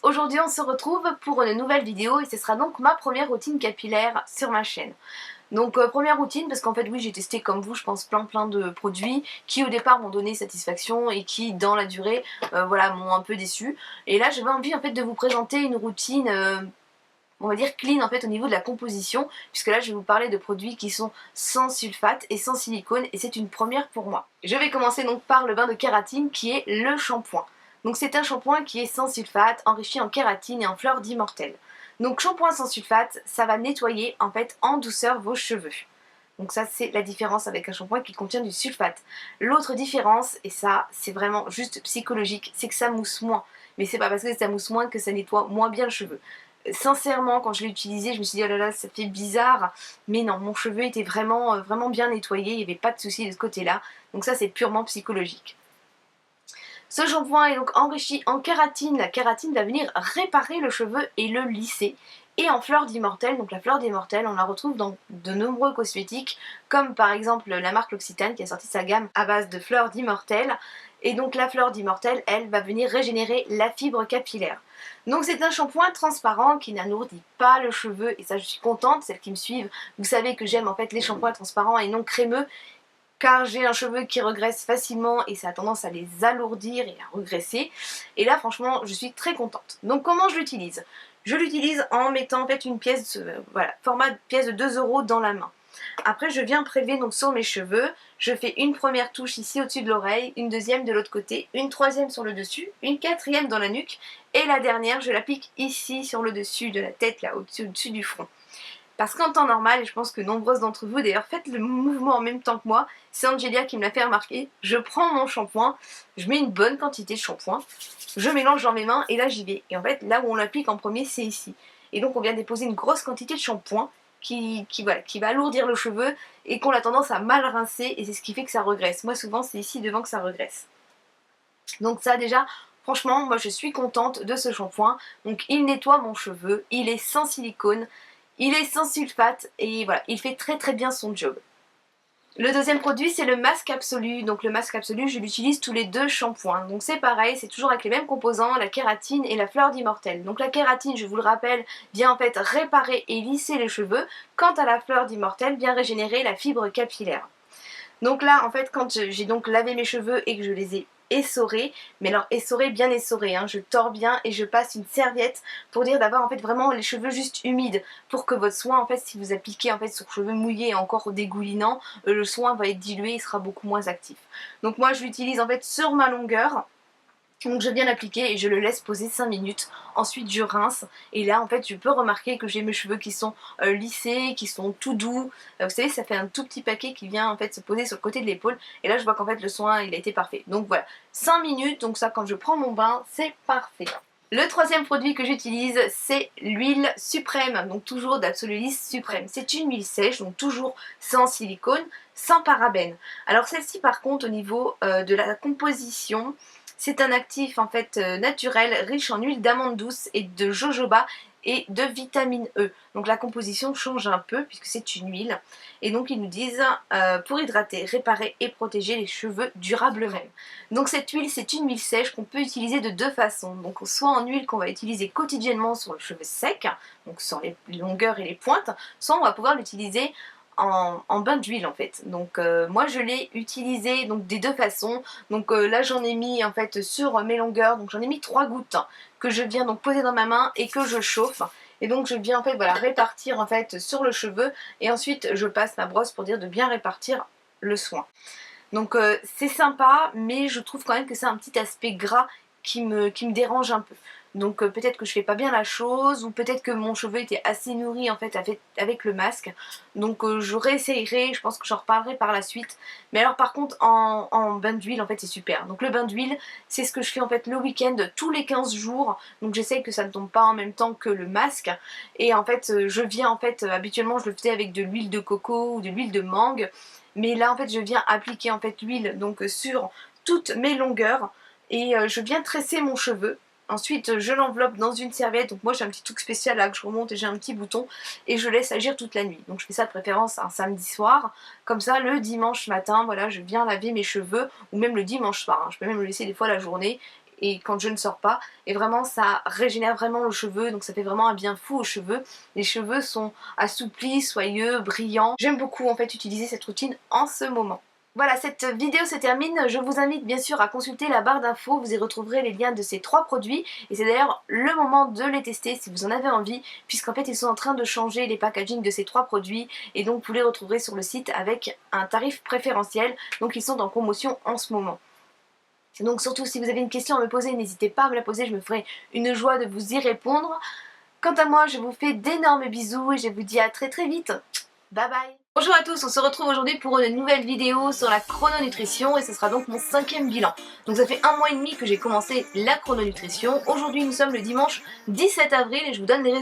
Aujourd'hui on se retrouve pour une nouvelle vidéo et ce sera donc ma première routine capillaire sur ma chaîne. Donc première routine parce qu'en fait oui, j'ai testé comme vous je pense plein de produits qui au départ m'ont donné satisfaction et qui dans la durée voilà, m'ont un peu déçu. Et là j'avais envie en fait de vous présenter une routine on va dire clean en fait au niveau de la composition, puisque là je vais vous parler de produits qui sont sans sulfate et sans silicone et c'est une première pour moi. Je vais commencer donc par le bain de kératine qui est le shampoing. Donc c'est un shampoing qui est sans sulfate, enrichi en kératine et en fleurs d'immortelle. Donc shampoing sans sulfate, ça va nettoyer en fait en douceur vos cheveux. Donc ça c'est la différence avec un shampoing qui contient du sulfate. L'autre différence, et ça c'est vraiment juste psychologique, c'est que ça mousse moins. Mais c'est pas parce que ça mousse moins que ça nettoie moins bien le cheveu. Sincèrement, quand je l'ai utilisé, je me suis dit oh là là, ça fait bizarre, mais non, mon cheveu était vraiment bien nettoyé, il n'y avait pas de souci de ce côté-là, donc ça c'est purement psychologique. Ce shampoing est donc enrichi en kératine, la kératine va venir réparer le cheveu et le lisser, et en fleur d'immortelle, donc la fleur d'immortelle on la retrouve dans de nombreux cosmétiques, comme par exemple la marque L'Occitane qui a sorti sa gamme à base de fleurs d'immortelle. Et donc la fleur d'immortelle, elle, va venir régénérer la fibre capillaire. Donc c'est un shampoing transparent qui n'alourdit pas le cheveu et ça je suis contente, celles qui me suivent, vous savez que j'aime en fait les shampoings transparents et non crémeux car j'ai un cheveu qui regresse facilement et ça a tendance à les alourdir et à regresser. Et là franchement je suis très contente. Donc comment je l'utilise? Je l'utilise en mettant en fait une pièce, voilà, format pièce de 2 € dans la main. Après je viens prélever donc sur mes cheveux, je fais une première touche ici au-dessus de l'oreille, une deuxième de l'autre côté, une troisième sur le dessus, une quatrième dans la nuque et la dernière je l'applique ici sur le dessus de la tête, là au-dessus du front. Parce qu'en temps normal, et je pense que nombreuses d'entre vous d'ailleurs faites le mouvement en même temps que moi, c'est Angélia qui me l'a fait remarquer, je prends mon shampoing, je mets une bonne quantité de shampoing, je mélange dans mes mains et là j'y vais. Et en fait là où on l'applique en premier c'est ici. Et donc on vient déposer une grosse quantité de shampoing qui va alourdir le cheveu et qu'on a tendance à mal rincer et c'est ce qui fait que ça regresse. Moi souvent c'est ici devant que ça regresse. Donc ça déjà, franchement moi je suis contente de ce shampoing. Donc il nettoie mon cheveu, il est sans silicone, il est sans sulfate et voilà, il fait très bien son job. Le deuxième produit c'est le masque absolu. Donc le masque absolu je l'utilise tous les deux shampoings. Donc c'est pareil, c'est toujours avec les mêmes composants, la kératine et la fleur d'immortelle. Donc la kératine, je vous le rappelle, vient en fait réparer et lisser les cheveux. Quant à la fleur d'immortelle, vient régénérer la fibre capillaire. Donc là en fait quand j'ai donc lavé mes cheveux et que je les ai essorés, mais alors essorés, bien essorés, hein, je tords bien et je passe une serviette pour dire d'avoir en fait vraiment les cheveux juste humides pour que votre soin en fait si vous appliquez en fait sur cheveux mouillés et encore dégoulinants, le soin va être dilué, il sera beaucoup moins actif. Donc moi je l'utilise en fait sur ma longueur. Donc je viens l'appliquer et je le laisse poser 5 minutes, ensuite je rince et là en fait je peux remarquer que j'ai mes cheveux qui sont lissés, qui sont tout doux, vous savez ça fait un tout petit paquet qui vient en fait se poser sur le côté de l'épaule et là je vois qu'en fait le soin il a été parfait. Donc voilà, 5 minutes, donc ça quand je prends mon bain c'est parfait. Le troisième produit que j'utilise c'est l'huile suprême, donc toujours d'Absolulis Suprême. C'est une huile sèche, donc toujours sans silicone, sans parabènes. Alors celle-ci par contre au niveau de la composition, c'est un actif en fait naturel, riche en huile d'amande douce et de jojoba et de vitamine E. Donc la composition change un peu puisque c'est une huile. Et donc ils nous disent pour hydrater, réparer et protéger les cheveux durablement. Donc cette huile, c'est une huile sèche qu'on peut utiliser de deux façons. Donc soit en huile qu'on va utiliser quotidiennement sur le cheveu sec, donc sur les longueurs et les pointes, soit on va pouvoir l'utiliser en bain d'huile en fait. Donc moi je l'ai utilisé donc des deux façons. Donc là j'en ai mis en fait sur mes longueurs, donc j'en ai mis 3 gouttes que je viens donc poser dans ma main et que je chauffe. Et donc je viens en fait voilà répartir en fait sur le cheveu et ensuite je passe ma brosse pour dire de bien répartir le soin. Donc c'est sympa mais je trouve quand même que c'est un petit aspect gras qui me dérange un peu. Donc peut-être que je fais pas bien la chose ou peut-être que mon cheveu était assez nourri en fait avec le masque. Donc je réessayerai, je pense que j'en reparlerai par la suite. Mais alors par contre en bain d'huile en fait c'est super. Donc le bain d'huile c'est ce que je fais en fait le week-end tous les 15 jours. Donc j'essaye que ça ne tombe pas en même temps que le masque. Et en fait je viens en fait habituellement je le faisais avec de l'huile de coco ou de l'huile de mangue. Mais là en fait je viens appliquer en fait l'huile donc sur toutes mes longueurs. Et je viens tresser mon cheveu Ensuite je l'enveloppe dans une serviette, donc moi j'ai un petit truc spécial là que je remonte et j'ai un petit bouton et je laisse agir toute la nuit. Donc je fais ça de préférence un samedi soir, comme ça le dimanche matin, voilà, je viens laver mes cheveux, ou même le dimanche soir, hein. Je peux même le laisser des fois la journée et quand je ne sors pas, et vraiment ça régénère vraiment le cheveu, donc ça fait vraiment un bien fou aux cheveux. Les cheveux sont assouplis, soyeux, brillants. J'aime beaucoup en fait utiliser cette routine en ce moment. Voilà, cette vidéo se termine. Je vous invite bien sûr à consulter la barre d'infos, vous y retrouverez les liens de ces 3 produits et c'est d'ailleurs le moment de les tester si vous en avez envie, puisqu'en fait ils sont en train de changer les packaging de ces 3 produits et donc vous les retrouverez sur le site avec un tarif préférentiel, donc ils sont en promotion en ce moment. Donc surtout si vous avez une question à me poser, n'hésitez pas à me la poser, je me ferai une joie de vous y répondre. Quant à moi, je vous fais d'énormes bisous et je vous dis à très vite. Bye bye. Bonjour à tous, on se retrouve aujourd'hui pour une nouvelle vidéo sur la chrononutrition et ce sera donc mon 5e bilan. Donc ça fait 1 mois et demi que j'ai commencé la chrononutrition. Aujourd'hui nous sommes le dimanche 17 avril et je vous donne les résultats.